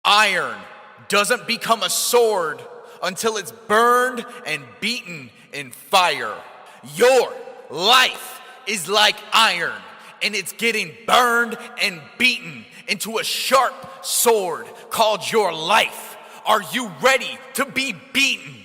Iron doesn't become a sword until it's burned and beaten in fire. Your life is like iron, and it's getting burned and beaten into a sharp sword called your life. Are you ready to be beaten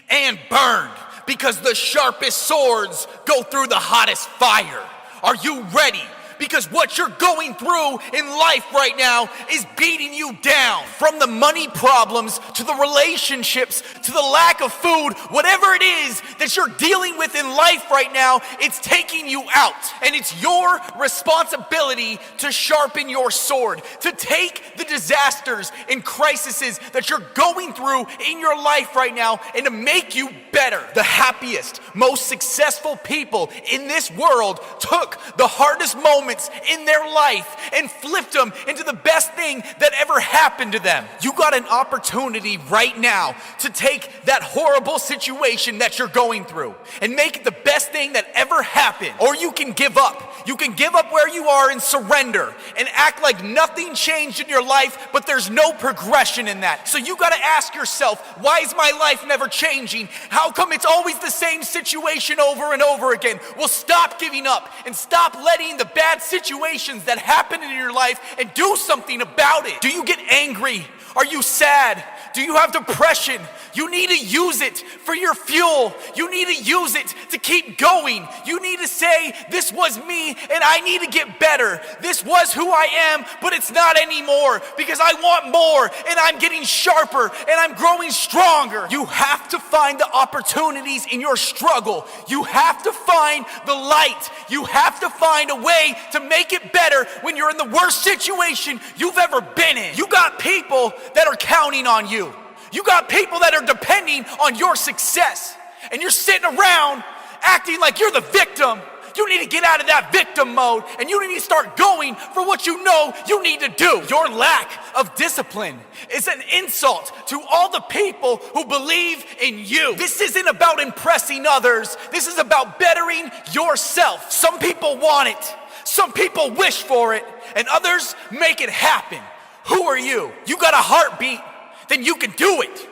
and burned? Because the sharpest swords go through the hottest fire. Are you ready? Because what you're going through in life right now is beating you down. From the money problems, to the relationships, to the lack of food, whatever it is that you're dealing with in life right now, it's taking you out. And it's your responsibility to sharpen your sword, to take the disasters and crises that you're going through in your life right now and to make you better. The happiest, most successful people in this world took the hardest moments in their life and flipped them into the best thing that ever happened to them. You got an opportunity right now to take that horrible situation that you're going through and make it the best thing that ever happened. Or you can give up. You can give up where you are and surrender and act like nothing changed in your life, but there's no progression in that. So you gotta ask yourself, why is my life never changing? How come it's always the same situation over and over again? Well, stop giving up and stop letting the bad situations that happen in your life and do something about it. Do you get angry? Are you sad? Do you have depression? You need to use it for your fuel. You need to use it to keep going. You need to say, this was me and I need to get better. This was who I am, but it's not anymore because I want more and I'm getting sharper and I'm growing stronger. You have to find the opportunities in your struggle. You have to find the light. You have to find a way to make it better when you're in the worst situation you've ever been in. You got people that are counting on you. You got people that are depending on your success, and you're sitting around acting like you're the victim. You need to get out of that victim mode, and you need to start going for what you know you need to do. Your lack of discipline is an insult to all the people who believe in you. This isn't about impressing others. This is about bettering yourself. Some people want it. Some people wish for it, and others make it happen. Who are you? You got a heartbeat, then you can do it.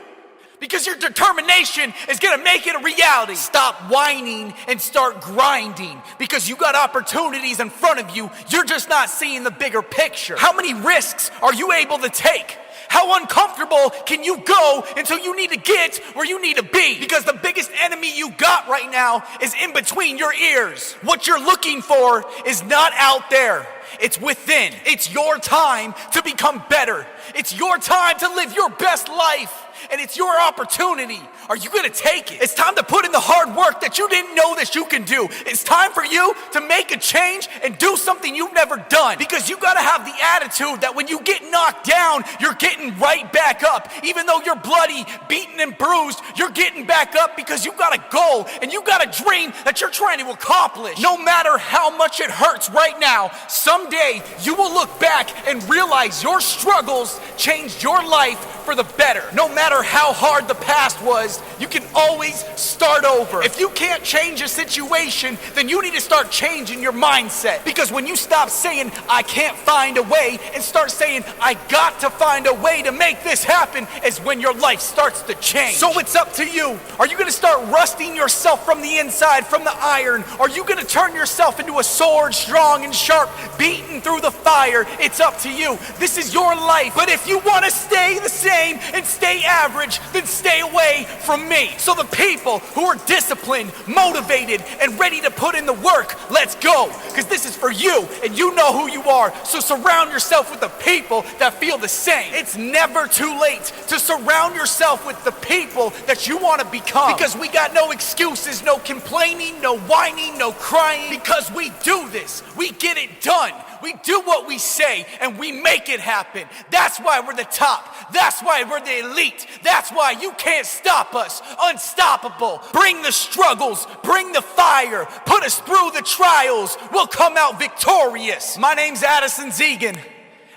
Because your determination is gonna make it a reality. Stop whining and start grinding. Because you got opportunities in front of you, you're just not seeing the bigger picture. How many risks are you able to take? How uncomfortable can you go until you need to get where you need to be? Because the biggest enemy you got right now is in between your ears. What you're looking for is not out there. It's within. It's your time to become better. It's your time to live your best life. And it's your opportunity. Are you gonna take it? It's time to put in the hard work that you didn't know that you can do. It's time for you to make a change and do something you've never done. Because you gotta have the attitude that when you get knocked down, you're getting right back up. Even though you're bloody, beaten, and bruised, you're getting back up because you got a goal and you got a dream that you're trying to accomplish. No matter how much it hurts right now, someday you will look back and realize your struggles changed your life for the better. No matter how hard the past was, you can always start over. If you can't change a situation, then you need to start changing your mindset. Because when you stop saying, I can't find a way, and start saying, I got to find a way to make this happen, is when your life starts to change. So it's up to you. Are you gonna start rusting yourself from the inside, from the iron? Are you gonna turn yourself into a sword, strong and sharp, beaten through the fire? It's up to you. This is your life. But if you wanna stay the same and stay average, then stay away from me. So the people who are disciplined, motivated, and ready to put in the work, let's go. Because this is for you, and you know who you are. So surround yourself with the people that feel the same. It's never too late to surround yourself with the people that you want to become. Because we got no excuses, no complaining, no whining, no crying. Because we do this. We get it done. We do what we say and we make it happen. That's why we're the top. That's why we're the elite. That's why you can't stop us. Unstoppable. Bring the struggles. Bring the fire. Put us through the trials. We'll come out victorious. My name's Addison Zegan,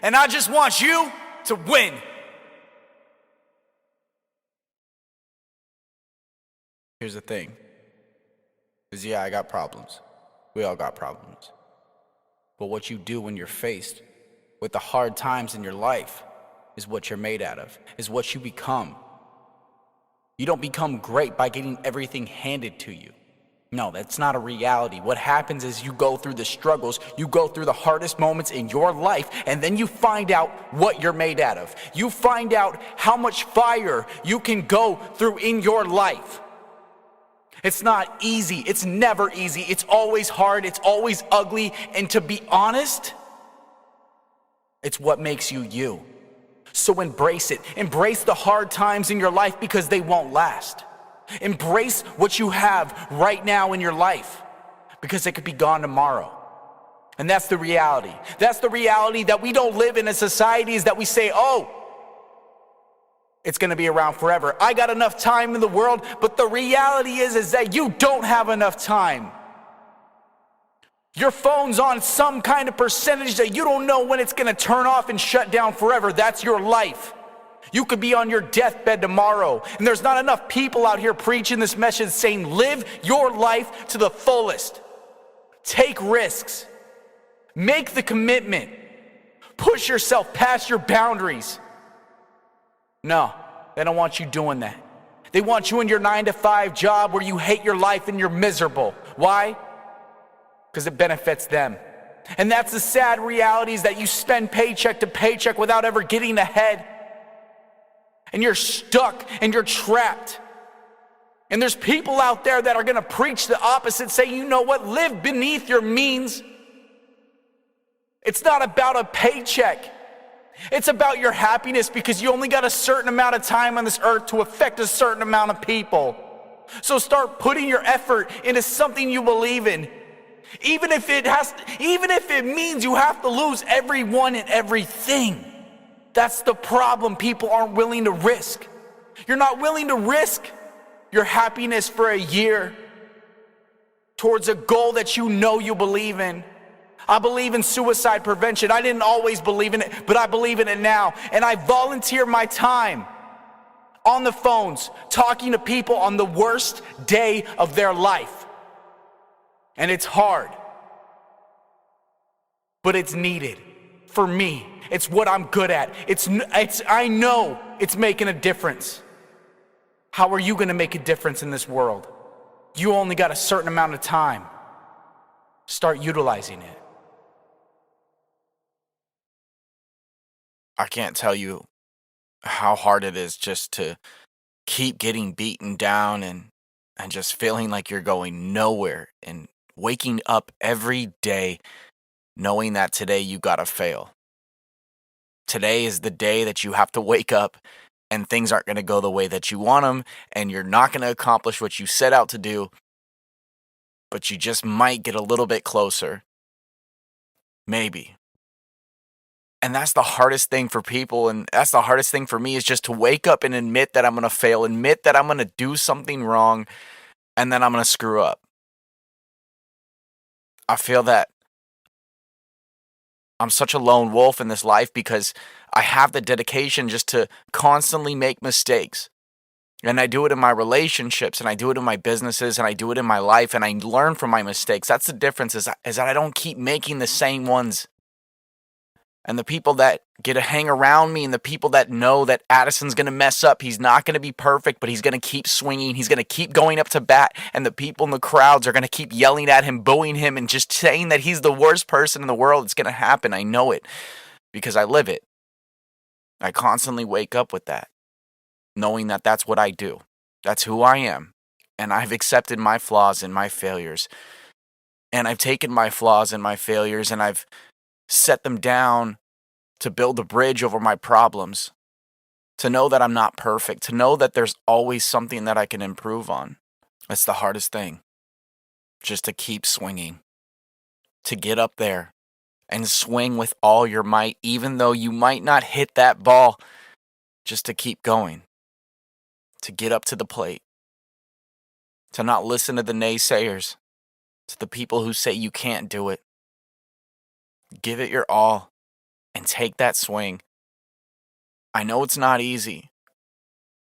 and I just want you to win. Here's the thing. Is I got problems. We all got problems. But what you do when you're faced with the hard times in your life is what you're made out of, is what you become. You don't become great by getting everything handed to you. No, that's not a reality. What happens is you go through the struggles, you go through the hardest moments in your life, and then you find out what you're made out of. You find out how much fire you can go through in your life. It's not easy. It's never easy. It's always hard. It's always ugly. And to be honest, it's what makes you you. So embrace it. Embrace the hard times in your life because they won't last. Embrace what you have right now in your life because it could be gone tomorrow. And that's the reality. That's the reality that we don't live in a society is that we say, oh, it's going to be around forever. I got enough time in the world, but the reality is that you don't have enough time. Your phone's on some kind of percentage that you don't know when it's going to turn off and shut down forever. That's your life. You could be on your deathbed tomorrow, and there's not enough people out here preaching this message saying, live your life to the fullest. Take risks. Make the commitment. Push yourself past your boundaries. No, they don't want you doing that. They want you in your 9-to-5 job where you hate your life and you're miserable. Why? Because it benefits them. And that's the sad reality is that you spend paycheck to paycheck without ever getting ahead. And you're stuck and you're trapped. And there's people out there that are going to preach the opposite, say, you know what, live beneath your means. It's not about a paycheck. It's about your happiness because you only got a certain amount of time on this earth to affect a certain amount of people. So start putting your effort into something you believe in. Even if it means you have to lose everyone and everything. That's the problem people aren't willing to risk. You're not willing to risk your happiness for a year towards a goal that you know you believe in. I believe in suicide prevention. I didn't always believe in it, but I believe in it now. And I volunteer my time on the phones, talking to people on the worst day of their life. And it's hard, but it's needed for me. It's what I'm good at. I know it's making a difference. How are you going to make a difference in this world? You only got a certain amount of time. Start utilizing it. I can't tell you how hard it is just to keep getting beaten down and just feeling like you're going nowhere and waking up every day knowing that today you gotta fail. Today is the day that you have to wake up and things aren't going to go the way that you want them and you're not going to accomplish what you set out to do, but you just might get a little bit closer. Maybe. And that's the hardest thing for people, and that's the hardest thing for me is just to wake up and admit that I'm going to fail, admit that I'm going to do something wrong, and then I'm going to screw up. I feel that I'm such a lone wolf in this life because I have the dedication just to constantly make mistakes. And I do it in my relationships, and I do it in my businesses, and I do it in my life, and I learn from my mistakes. That's the difference is that I don't keep making the same ones. And the people that get to hang around me and the people that know that Addison's going to mess up, he's not going to be perfect, but he's going to keep swinging. He's going to keep going up to bat. And the people in the crowds are going to keep yelling at him, booing him, and just saying that he's the worst person in the world. It's going to happen. I know it because I live it. I constantly wake up with that, knowing that that's what I do. That's who I am. And I've accepted my flaws and my failures. And I've taken my flaws and my failures and I've set them down to build a bridge over my problems, to know that I'm not perfect, to know that there's always something that I can improve on. That's the hardest thing, just to keep swinging, to get up there and swing with all your might, even though you might not hit that ball, just to keep going, to get up to the plate, to not listen to the naysayers, to the people who say you can't do it. Give it your all and take that swing. I know it's not easy.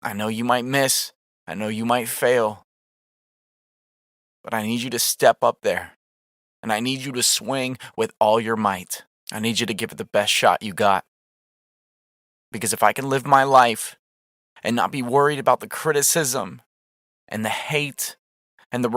I know you might miss. I know you might fail. But I need you to step up there. And I need you to swing with all your might. I need you to give it the best shot you got. Because if I can live my life and not be worried about the criticism and the hate and the